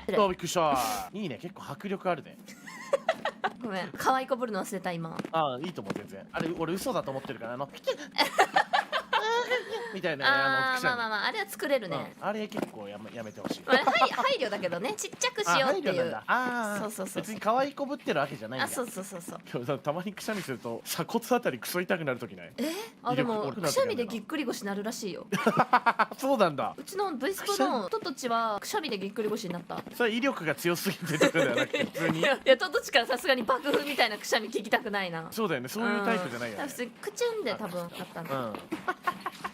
あ、びっくりした。いいね、結構迫力あるね。ごめん、可愛いこぶるの忘れた今。ああ、いいと思う、全然。あれ、俺嘘だと思ってるから、みたいなね、あー、くしゃみ。まああれは作れるね。あれ結構やめてほしい。あれ配慮だけどね、ちっちゃくしようっていう。ああ、そう別に可愛いこぶってるわけじゃないんだ。あ、そうそうそうそう。でもたまにくしゃみすると鎖骨あたりクソ痛くなるときない？あ、でも威力くしゃみでぎっくり腰なるらしいよ。そうなんだ。うちの V スポのトトチはくしゃみでぎっくり腰になった。それ威力が強すぎてとかではなくて普通に。いやトトチからさすがに爆風みたいなくしゃみ聞きたくないな。そうだよね、そういうタイプじゃないよね。普通にクチュンで多分あったんだ。うん。